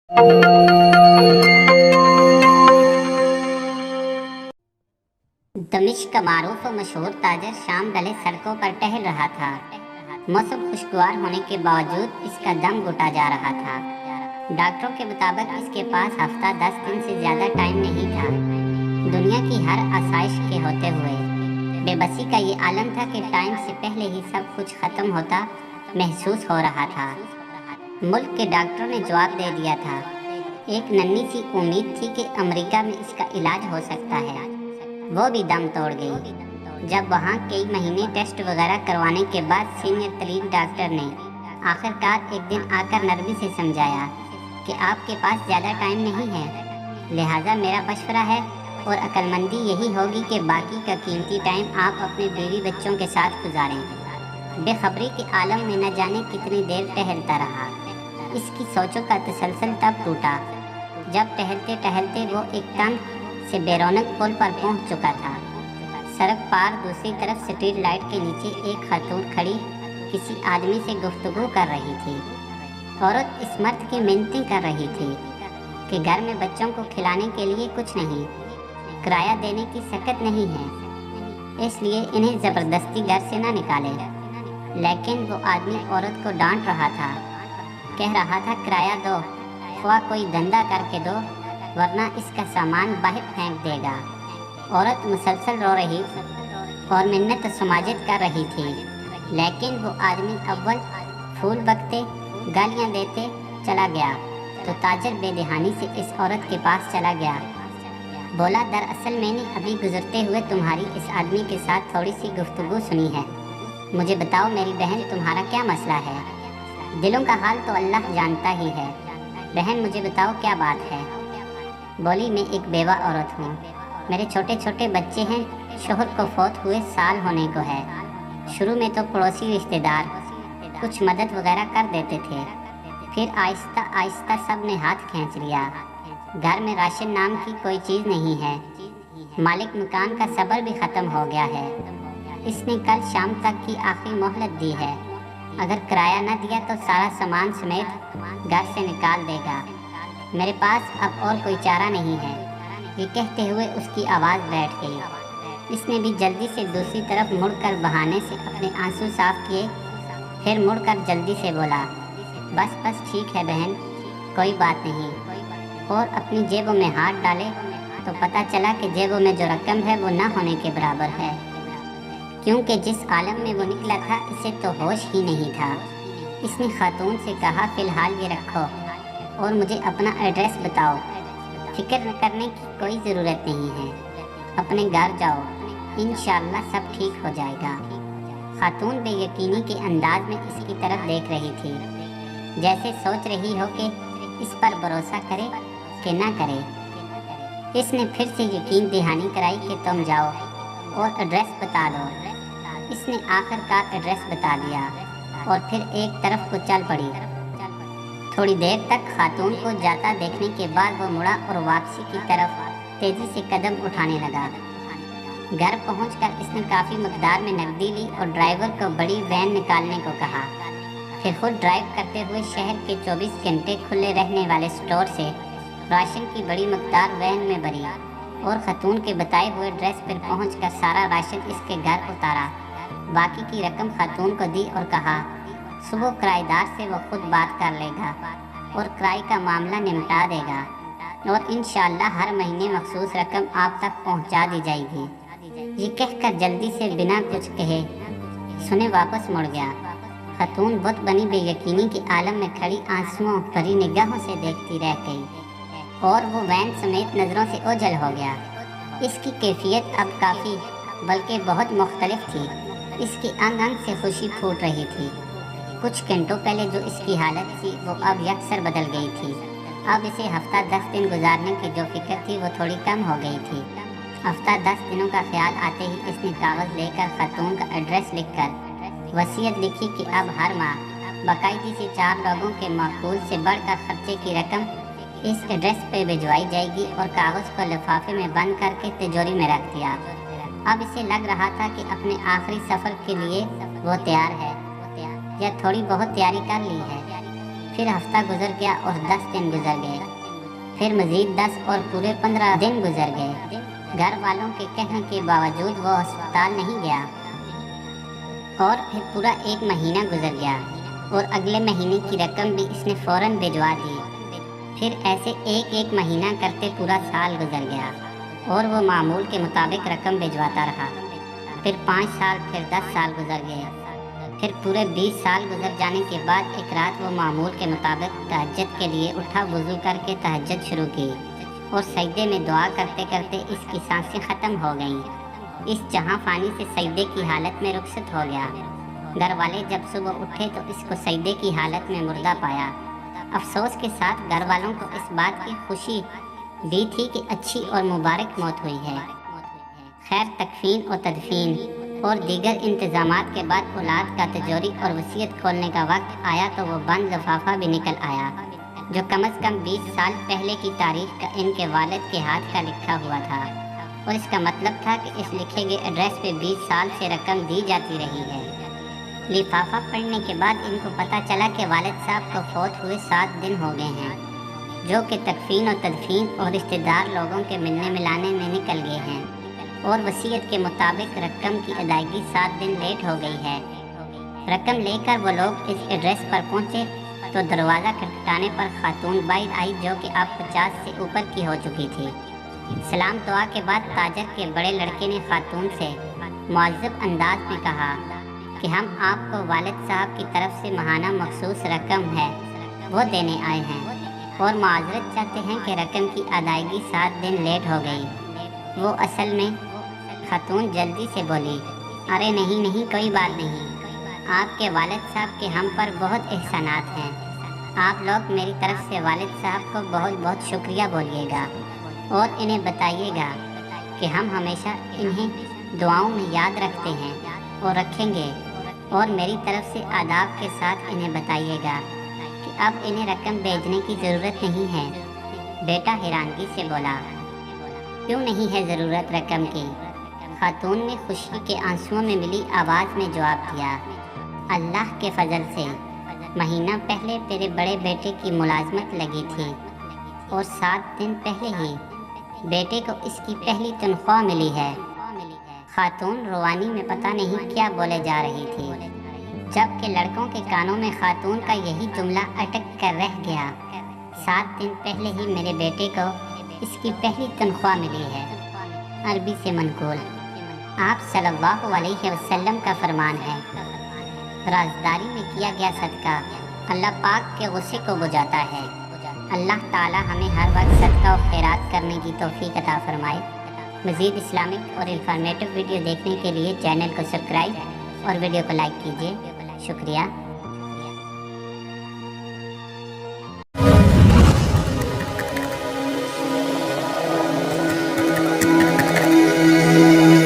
दमिश्क का मारूफ और मशहूर ताजर शाम डले सड़कों पर टहल रहा था। मौसम खुशगवार होने के बावजूद इसका दम घुटा जा रहा था। डॉक्टरों के मुताबिक इसके पास हफ्ता 10 दिन से ज़्यादा टाइम नहीं था। दुनिया की हर आसाइश के होते हुए बेबसी का ये आलम था कि टाइम से पहले ही सब कुछ ख़त्म होता महसूस हो रहा था। मुल्क के डॉक्टरों ने जवाब दे दिया था। एक नन्ही सी उम्मीद थी कि अमेरिका में इसका इलाज हो सकता है, वो भी दम तोड़ गई। जब वहाँ कई महीने टेस्ट वगैरह करवाने के बाद सीनियर तरीन डॉक्टर ने आखिरकार एक दिन आकर नरमी से समझाया कि आपके पास ज़्यादा टाइम नहीं है, लिहाजा मेरा मशवरा है और अक्लमंदी यही होगी कि बाकी का कीमती टाइम आप अपने बीवी बच्चों के साथ गुजारें। बेखबरी के आलम में न जाने कितनी देर टहलता रहा। इसकी सोचों का तसलसल तब टूटा जब टहलते टहलते वो एक तंग से बेरौनक पुल पर पहुंच चुका था। सड़क पार दूसरी तरफ स्ट्रीट लाइट के नीचे एक खातून खड़ी किसी आदमी से गुफ्तगू कर रही थी। औरत इस मर्द की मिन्नतें कर रही थी कि घर में बच्चों को खिलाने के लिए कुछ नहीं, किराया देने की सकत नहीं है, इसलिए इन्हें ज़बरदस्ती घर से ना निकाले। लेकिन वो आदमी औरत को डांट रहा था, कह रहा था किराया दो, ख्वाह कोई धंधा करके दो, वरना इसका सामान बाहर फेंक देगा। औरत मुसलसल रो रही और मिन्नत समाजत कर रही थी, लेकिन वो आदमी अव्वल फूल बकते गालियाँ देते चला गया तो ताजर बेदहानी से इस औरत के पास चला गया। बोला, दरअसल मैंने अभी गुजरते हुए तुम्हारी इस आदमी के साथ थोड़ी सी गुफ्तगू सुनी है। मुझे बताओ मेरी बहन, तुम्हारा क्या मसला है? दिलों का हाल तो अल्लाह जानता ही है। बहन मुझे बताओ क्या बात है? बोली, मैं एक बेवा औरत हूँ, मेरे छोटे छोटे बच्चे हैं, शोहर को फौत हुए साल होने को है। शुरू में तो पड़ोसी रिश्तेदार कुछ मदद वगैरह कर देते थे, फिर आहिस्ता आहिस्ता सब ने हाथ खींच लिया। घर में राशन नाम की कोई चीज़ नहीं है। मालिक मकान का सब्र भी ख़त्म हो गया है। इसने कल शाम तक की आखिरी मोहलत दी है। अगर किराया न दिया तो सारा सामान समेत घर से निकाल देगा। मेरे पास अब और कोई चारा नहीं है। ये कहते हुए उसकी आवाज़ बैठ गई। इसने भी जल्दी से दूसरी तरफ मुड़कर बहाने से अपने आंसू साफ किए, फिर मुड़कर जल्दी से बोला, बस बस ठीक है बहन, कोई बात नहीं। और अपनी जेबों में हाथ डाले तो पता चला कि जेबों में जो रकम है वो न होने के बराबर है, क्योंकि जिस आलम में वो निकला था इसे तो होश ही नहीं था। इसने खातून से कहा, फ़िलहाल ये रखो और मुझे अपना एड्रेस बताओ। फिक्र करने की कोई ज़रूरत नहीं है, अपने घर जाओ, इंशाअल्लाह सब ठीक हो जाएगा। खातून बेयकीनी के अंदाज में इसकी तरफ देख रही थी, जैसे सोच रही हो कि इस पर भरोसा करे कि ना करे। इसने फिर से यकीन दहानी कराई कि तुम जाओ और एड्रेस बता दो। इसने आखिरकार एड्रेस बता दिया और फिर एक तरफ को चल पड़ी। थोड़ी देर तक खातून को जाता देखने के बाद वो मुड़ा और वापसी की तरफ तेज़ी से कदम उठाने लगा। घर पहुंचकर इसने काफ़ी मकदार में नकदी ली और ड्राइवर को बड़ी वैन निकालने को कहा। फिर खुद ड्राइव करते हुए शहर के 24 घंटे खुले रहने वाले स्टोर से राशन की बड़ी मकदार वैन में भरी और खातून के बताए हुए एड्रेस पर पहुंचकर सारा राशन इसके घर उतारा। बाकी की रकम खातून को दी और कहा, सुबह किराएदार से वो खुद बात कर लेगा और किराए का मामला निपटा देगा और इंशाअल्लाह हर महीने मखसूस रकम आप तक पहुंचा दी जाएगी। ये कहकर जल्दी से बिना कुछ कहे सुने वापस मुड़ गया। खातून बुत बनी बेयकीनी के आलम में खड़ी आंसुओं भरी निगाहों से देखती रह गई और वो वैन समेत नज़रों से ओझल हो गया। इसकी कैफियत अब काफ़ी बल्कि बहुत मुख्तलिफ थी। इसकी अंग अंग से खुशी फूट रही थी। कुछ घंटों पहले जो इसकी हालत थी वो अब यकसर बदल गई थी। अब इसे हफ्ता 10 दिन गुजारने की जो फिक्र थी वो थोड़ी कम हो गई थी। हफ्ता 10 दिनों का ख्याल आते ही इसने कागज़ लेकर खातून का एड्रेस लिखकर वसीयत लिखी कि अब हर माह बाकायदगी से 4 लोगों के माकूल से बढ़कर खर्चे की रकम इस एड्रेस पे भिजवाई जाएगी और कागज़ को लिफाफे में बंद करके तिजोरी में रख दिया। अब इसे लग रहा था कि अपने आखिरी सफ़र के लिए वो तैयार है या थोड़ी बहुत तैयारी कर ली है। फिर हफ्ता गुजर गया और 10 दिन गुजर गए। फिर मज़ीद 10 और पूरे 15 दिन गुजर गए। घर वालों के कहने के बावजूद वो अस्पताल नहीं गया। और फिर पूरा 1 महीना गुजर गया और अगले महीने की रकम भी इसने फ़ौरन भिजवा दी। फिर ऐसे एक महीना करते पूरा साल गुजर गया और वो मामूल के मुताबिक रकम भिजवाता रहा। फिर 5 साल, फिर 10 साल गुजर गए। फिर पूरे 20 साल गुजर जाने के बाद एक रात वो मामूल के मुताबिक तहज्जुद के लिए उठा, वज़ू करके तहज्जुद शुरू की और सजदे में दुआ करते करते इसकी सांसें ख़त्म हो गईं। इस जहां फ़ानी से सजदे की हालत में रुखसत हो गया। घर वाले जब सुबह उठे तो इसको सजदे की हालत में मुर्दा पाया। अफसोस के साथ घर वालों को इस बात की खुशी भी थी कि अच्छी और मुबारक मौत हुई है। खैर, तकफीन और तदफीन और दीगर इंतज़ामात के बाद औलाद का तिजोरी और वसीयत खोलने का वक्त आया तो वो बंद लिफाफा भी निकल आया, जो कम से कम 20 साल पहले की तारीख का इनके वालिद के हाथ का लिखा हुआ था। और इसका मतलब था कि इस लिखे गए एड्रेस पे 20 साल से रकम दी जाती रही है। लिफाफा पढ़ने के बाद इनको पता चला कि वालिद साहब को फौत हुए 7 दिन हो गए हैं, जो कि तकफीन और तदफीन और रिश्तेदार लोगों के मिलने मिलाने में निकल गए हैं। और वसीयत के मुताबिक रकम की अदायगी 7 दिन लेट हो गई है। रकम लेकर वो लोग इस एड्रेस पर पहुंचे तो दरवाज़ा खटखटाने पर खातून बाहर आई, जो कि अब 50 से ऊपर की हो चुकी थी। सलाम दुआ के बाद ताजर के बड़े लड़के ने खातून से मुअज़्ज़ब अंदाज में कहा कि हम आपको वालिद साहब की तरफ से माहाना मखसूस रकम है वो देने आए हैं और माज़रत चाहते हैं कि रकम की अदायगी 7 दिन लेट हो गई। वो असल में खातून जल्दी से बोली, अरे नहीं, कोई बात नहीं, आपके वालिद साहब के हम पर बहुत एहसानात हैं। आप लोग मेरी तरफ से वालिद साहब को बहुत बहुत शुक्रिया बोलिएगा और इन्हें बताइएगा कि हम हमेशा इन्हें दुआओं में याद रखते हैं और रखेंगे। और मेरी तरफ से आदाब के साथ इन्हें बताइएगा कि अब इन्हें रकम भेजने की ज़रूरत नहीं है। बेटा हैरानगी से बोला, क्यों नहीं है ज़रूरत रकम की? खातून ने खुशी के आंसुओं में मिली आवाज़ में जवाब दिया, अल्लाह के फजल से महीना पहले तेरे बड़े बेटे की मुलाजमत लगी थी और 7 दिन पहले ही बेटे को इसकी पहली तनख्वाह मिली है। खातून रुवानी में पता नहीं क्या बोले जा रही थी, जबकि लड़कों के कानों में खातून का यही जुमला अटक कर रह गया, 7 दिन पहले ही मेरे बेटे को इसकी पहली तनख्वाह मिली है। अरबी से मनकूल। आप सल्लल्लाहु अलैहि वसल्लम का फरमान है, राजदारी में किया गया सदका अल्लाह पाक के गुस्से को बुझाता है। अल्लाह ताला हमें हर वक्त सदका और खैरात करने की तौफीक अता फरमाए। मज़ीद इस्लामिक और इन्फॉर्मेटिव वीडियो देखने के लिए चैनल को सब्सक्राइब और वीडियो को लाइक कीजिए। शुक्रिया।